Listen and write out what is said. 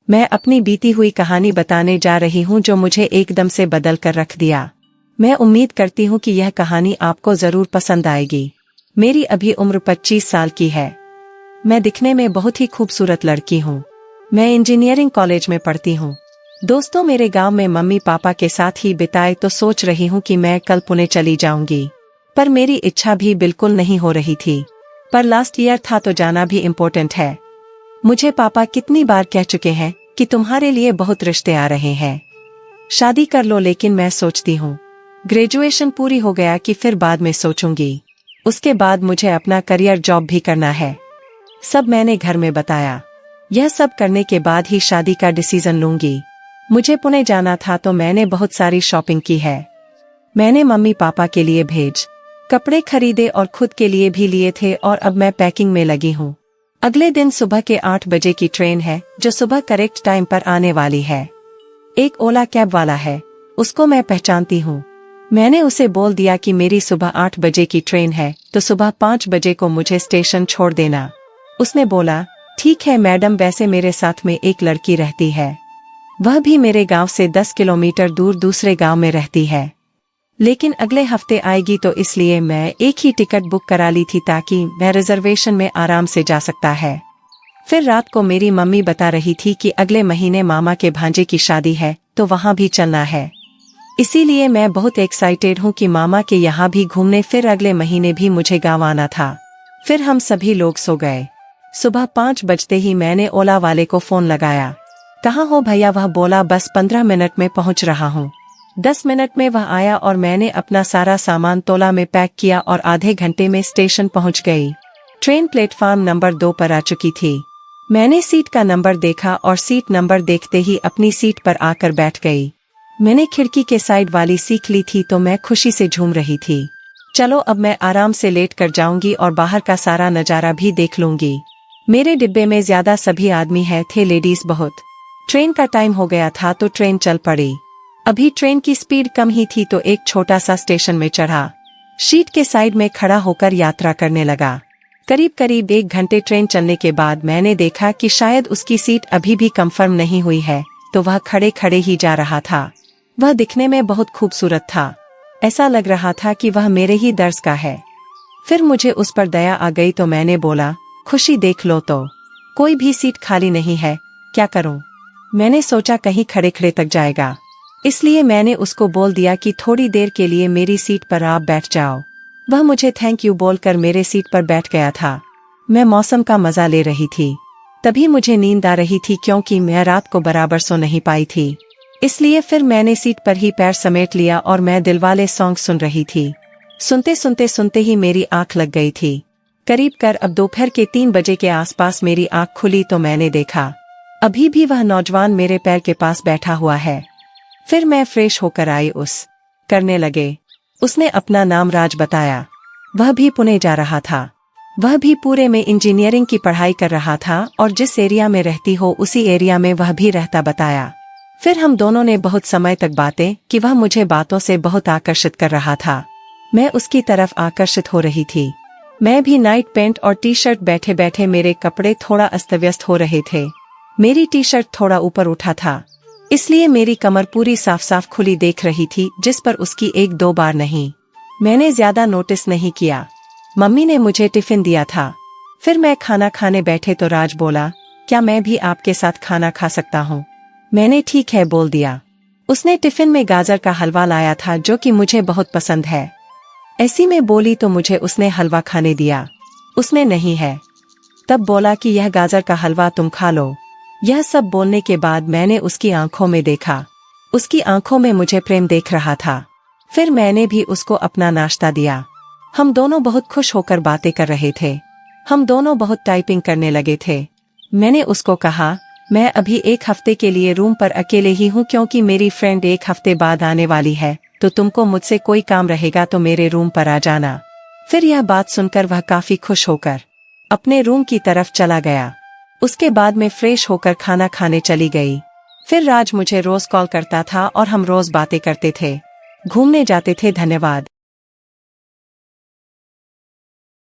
मैं अपनी बीती हुई कहानी बताने जा रही हूँ जो मुझे एकदम से बदल कर रख दिया। मैं उम्मीद करती हूँ कि यह कहानी आपको जरूर पसंद आएगी। मेरी अभी उम्र 25 साल की है। मैं दिखने में बहुत ही खूबसूरत लड़की हूँ। मैं इंजीनियरिंग कॉलेज में पढ़ती हूँ। दोस्तों मेरे गांव में मम्मी पापा के साथ ही बिताए तो सोच रही हूँ कि मैं कल पुणे चली जाऊंगी, पर मेरी इच्छा भी बिल्कुल नहीं हो रही थी। पर लास्ट ईयर था तो जाना भी इम्पोर्टेंट है। मुझे पापा कितनी बार कह चुके हैं कि तुम्हारे लिए बहुत रिश्ते आ रहे हैं, शादी कर लो, लेकिन मैं सोचती हूँ ग्रेजुएशन पूरी हो गया कि फिर बाद में सोचूंगी। उसके बाद मुझे अपना करियर जॉब भी करना है। सब मैंने घर में बताया। यह सब करने के बाद ही शादी का डिसीजन लूंगी। मुझे पुणे जाना था तो मैंने बहुत सारी शॉपिंग की है। मैंने मम्मी पापा के लिए भेज कपड़े खरीदे और खुद के लिए भी लिए थे और अब मैं पैकिंग में लगी हूँ। अगले दिन सुबह के 8 बजे की ट्रेन है जो सुबह करेक्ट टाइम पर आने वाली है। एक ओला कैब वाला है, उसको मैं पहचानती हूँ। मैंने उसे बोल दिया कि मेरी सुबह 8 बजे की ट्रेन है तो सुबह 5 बजे को मुझे स्टेशन छोड़ देना। उसने बोला ठीक है मैडम, वैसे मेरे साथ में एक लड़की रहती है, वह भी मेरे गांव से 10 किलोमीटर दूर दूसरे गांव में रहती है, लेकिन अगले हफ्ते आएगी तो इसलिए मैं एक ही टिकट बुक करा ली थी ताकि मैं रिजर्वेशन में आराम से जा सकता है। फिर रात को मेरी मम्मी बता रही थी कि अगले महीने मामा के भांजे की शादी है तो वहां भी चलना है। इसीलिए मैं बहुत एक्साइटेड हूँ कि मामा के यहाँ भी घूमने फिर अगले महीने भी मुझे गाँव आना था। फिर हम सभी लोग सो गए। सुबह 5 बजते ही मैंने ओला वाले को फोन लगाया। कहाँ हो भैया? वह बोला बस 15 मिनट में पहुँच रहा हूँ। 10 मिनट में वह आया और मैंने अपना सारा सामान तोला में पैक किया और आधे घंटे में स्टेशन पहुँच गई। ट्रेन प्लेटफॉर्म नंबर 2 पर आ चुकी थी। मैंने सीट का नंबर देखा और सीट नंबर देखते ही अपनी सीट पर आकर बैठ गई। मैंने खिड़की के साइड वाली सीट ली थी तो मैं खुशी से झूम रही थी। चलो अब मैं आराम से लेट कर जाऊंगी और बाहर का सारा नजारा भी देख लूंगी। मेरे डिब्बे में ज्यादा सभी आदमी थे, लेडीज बहुत। ट्रेन का टाइम हो गया था तो ट्रेन चल पड़ी। अभी ट्रेन की स्पीड कम ही थी तो एक छोटा सा स्टेशन में चढ़ा। सीट के साइड में खड़ा होकर यात्रा करने लगा। करीब 1 घंटे ट्रेन चलने के बाद मैंने देखा कि शायद उसकी सीट अभी भी कंफर्म नहीं हुई है, तो वह खड़े खड़े ही जा रहा था। वह दिखने में बहुत खूबसूरत था। ऐसा लग रहा था कि वह मेरे ही दर्ज का है। फिर मुझे उस पर दया आ गई तो मैंने बोला खुशी देख लो तो कोई भी सीट खाली नहीं है, क्या करूं? मैंने सोचा कहीं खड़े खड़े तक जाएगा, इसलिए मैंने उसको बोल दिया कि थोड़ी देर के लिए मेरी सीट पर आप बैठ जाओ। वह मुझे थैंक यू बोलकर मेरे सीट पर बैठ गया था। मैं मौसम का मजा ले रही थी। तभी मुझे नींद आ रही थी क्योंकि मैं रात को बराबर सो नहीं पाई थी। इसलिए फिर मैंने सीट पर ही पैर समेट लिया और मैं दिलवाले सॉन्ग सुन रही थी। सुनते ही मेरी आंख लग गई थी। करीब अब दोपहर के 3 बजे के आसपास मेरी आंख खुली तो मैंने देखा अभी भी वह नौजवान मेरे पैर के पास बैठा हुआ है। फिर मैं फ्रेश होकर आई। करने लगे। उसने अपना नाम राज बताया। वह भी पुणे जा रहा था। वह भी पूरे में इंजीनियरिंग की पढ़ाई कर रहा था और जिस एरिया में रहती हो उसी एरिया में वह भी रहता बताया। फिर हम दोनों ने बहुत समय तक बातें कि वह मुझे बातों से बहुत आकर्षित कर रहा था। मैं उसकी तरफ आकर्षित हो रही थी। मैं भी नाइट पैंट और टी शर्ट बैठे बैठे मेरे कपड़े थोड़ा अस्त व्यस्त हो रहे थे। मेरी टी शर्ट थोड़ा ऊपर उठा था, इसलिए मेरी कमर पूरी साफ साफ खुली देख रही थी, जिस पर उसकी 1-2 बार नहीं। मैंने ज्यादा नोटिस नहीं किया। मम्मी ने मुझे टिफिन दिया था। फिर मैं खाना खाने बैठे तो राज बोला क्या मैं भी आपके साथ खाना खा सकता हूँ? मैंने ठीक है बोल दिया। उसने टिफिन में गाजर का हलवा लाया था जो कि मुझे बहुत पसंद है। ऐसी में बोली तो मुझे उसने हलवा खाने दिया। उसने नहीं है। तब बोला कि यह गाजर का हलवा तुम खा लो। यह सब बोलने के बाद मैंने उसकी आंखों में देखा। उसकी आंखों में मुझे प्रेम देख रहा था। फिर मैंने भी उसको अपना नाश्ता दिया। हम दोनों बहुत खुश होकर बातें कर रहे थे। हम दोनों बहुत टाइपिंग करने लगे थे। मैंने उसको कहा मैं अभी 1 हफ्ते के लिए रूम पर अकेले ही हूँ क्योंकि मेरी फ्रेंड 1 हफ्ते बाद आने वाली है, तो तुमको मुझसे कोई काम रहेगा तो मेरे रूम पर आ जाना। फिर यह बात सुनकर वह काफी खुश होकर अपने रूम की तरफ चला गया। उसके बाद मैं फ्रेश होकर खाना खाने चली गई। फिर राज मुझे रोज कॉल करता था और हम रोज बातें करते थे, घूमने जाते थे। धन्यवाद।